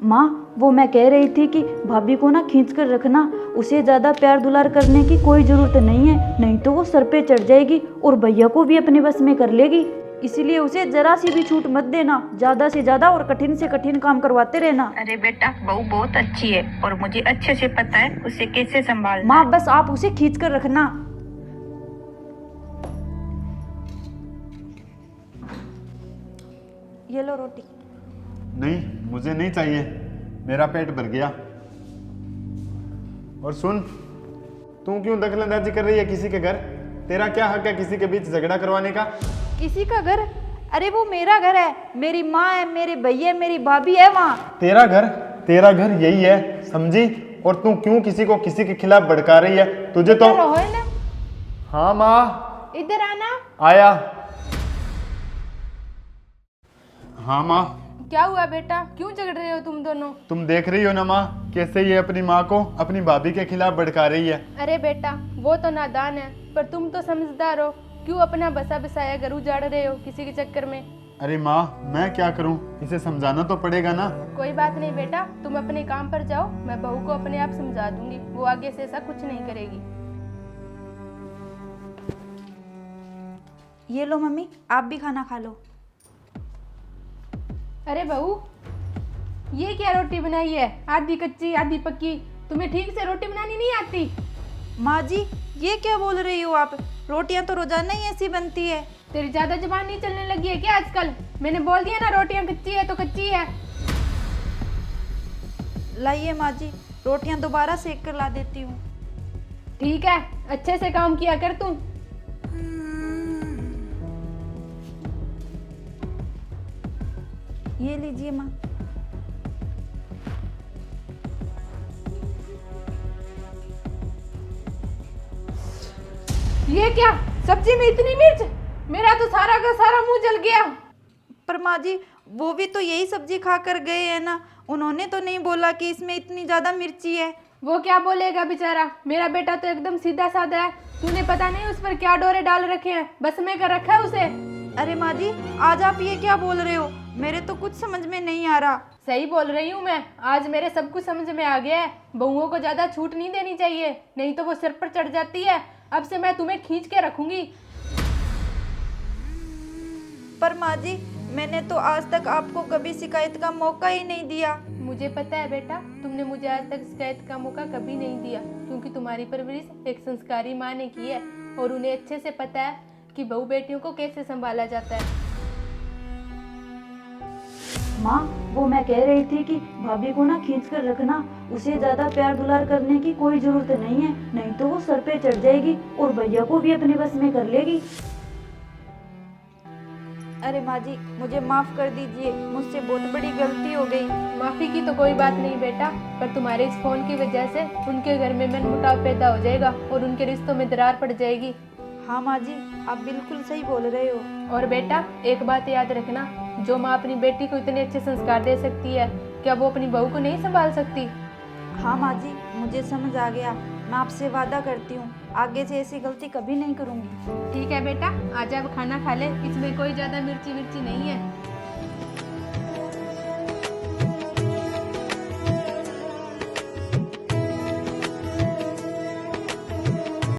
माँ वो मैं कह रही थी कि भाभी को ना खींच कर रखना, उसे ज़्यादा प्यार दुलार करने की कोई ज़रूरत नहीं है, नहीं तो वो सर पे चढ़ जाएगी और भैया को भी अपने बस में कर लेगी। इसीलिए उसे जरा सी भी छूट मत देना, ज़्यादा से ज़्यादा और कठिन से कठिन काम करवाते रहना। अरे बेटा, बहू बहुत अच्छी है और मुझे अच्छे से पता है उसे कैसे संभालना माँ है। बस आप उसे खींच कर रखना। ये लो रोटी। नहीं, मुझे नहीं चाहिए, मेरा पेट भर गया। और सुन, तू क्यों दखलंदाजी कर रही है किसी के घर? तेरा क्या हक है किसी के बीच झगड़ा करवाने का? किसी का घर? अरे वो मेरा घर है, मेरी माँ है, मेरे भैया, मेरी भाभी है वहाँ। तेरा घर यही है, समझी? और तू क्यों किसी को किसी के खिलाफ भड़का रही है? तुझे तो रोहन, हाँ माँ। इधर आना। आया। हाँ माँ। क्या हुआ बेटा, क्यों झगड़ रहे हो तुम दोनों? तुम देख रही हो ना माँ, कैसे ये अपनी माँ को अपनी भाभी के खिलाफ भड़का रही है। अरे बेटा, वो तो नादान है, पर तुम तो समझदार हो, क्यों अपना बसा बसाया घर उजाड़ रहे हो किसी के चक्कर में? अरे माँ, मैं क्या करूँ, इसे समझाना तो पड़ेगा ना। कोई बात नहीं बेटा, तुम अपने काम पर जाओ, मैं बहू को अपने आप समझा दूंगी, वो आगे से ऐसा कुछ नहीं करेगी। ये लो मम्मी, आप भी खाना खा लो। अरे बहू, ये क्या रोटी बनाई है, आधी कच्ची आधी पक्की? तुम्हें ठीक से रोटी बनानी नहीं आती? माँ जी ये क्या बोल रही हो आप? रोटियां तो रोजाना ही ऐसी बनती है। तेरी ज्यादा जुबान नहीं चलने लगी है क्या आजकल? मैंने बोल दिया ना, रोटियां कच्ची है तो कच्ची है। लाइए माँ जी, रोटियां दोबारा सेक कर ला देती हूँ। ठीक है, अच्छे से काम किया कर तू। ये लीजिए माँ। ये क्या, सब्जी में इतनी मिर्च? मेरा तो सारा का सारा मुंह जल गया। पर माँ जी वो भी तो यही सब्जी खा कर गए हैं ना, उन्होंने तो नहीं बोला कि इसमें इतनी ज़्यादा मिर्ची है। वो क्या बोलेगा बेचारा, मेरा बेटा तो एकदम सीधा साधा है। तूने पता नहीं उस पर क्या डोरे डाल रखे हैं, बस में कर रखा है उसे। अरे माँ जी आज आप ये क्या बोल रहे हो, मेरे तो कुछ समझ में नहीं आ रहा। सही बोल रही हूँ मैं, आज मेरे सब कुछ समझ में आ गया है। बहुओं को ज्यादा छूट नहीं देनी चाहिए, नहीं तो वो सिर पर चढ़ जाती है। अब से मैं तुम्हें खींच के रखूंगी। पर माँ जी मैंने तो आज तक आपको कभी शिकायत का मौका ही नहीं दिया। मुझे पता है बेटा, तुमने मुझे आज तक शिकायत का मौका कभी नहीं दिया, क्योंकि तुम्हारी परवरिश एक संस्कारी माँ ने की है और उन्हें अच्छे से पता है कि बहू बेटियों को कैसे संभाला जाता है। माँ वो मैं कह रही थी कि भाभी को ना खींच कर रखना, उसे ज्यादा प्यार दुलार करने की कोई जरूरत नहीं है, नहीं तो वो सर पे चढ़ जाएगी और भैया को भी अपने बस में कर लेगी। अरे माँ जी मुझे माफ कर दीजिए, मुझसे बहुत बड़ी गलती हो गई। माफी की तो कोई बात नहीं बेटा, पर तुम्हारे इस फोन की वजह से उनके घर में मनमुटाव पैदा हो जाएगा और उनके रिश्तों में दरार पड़ जाएगी। हाँ माँ जी आप बिल्कुल सही बोल रहे हो। और बेटा एक बात याद रखना, जो माँ अपनी बेटी को इतने अच्छे संस्कार दे सकती है, क्या वो अपनी बहू को नहीं संभाल सकती? हाँ माँ जी मुझे समझ आ गया, मैं आपसे वादा करती हूँ आगे से ऐसी गलती कभी नहीं करूँगी। ठीक है बेटा, आज अब खाना खा ले, इसमें कोई ज्यादा मिर्ची नहीं है।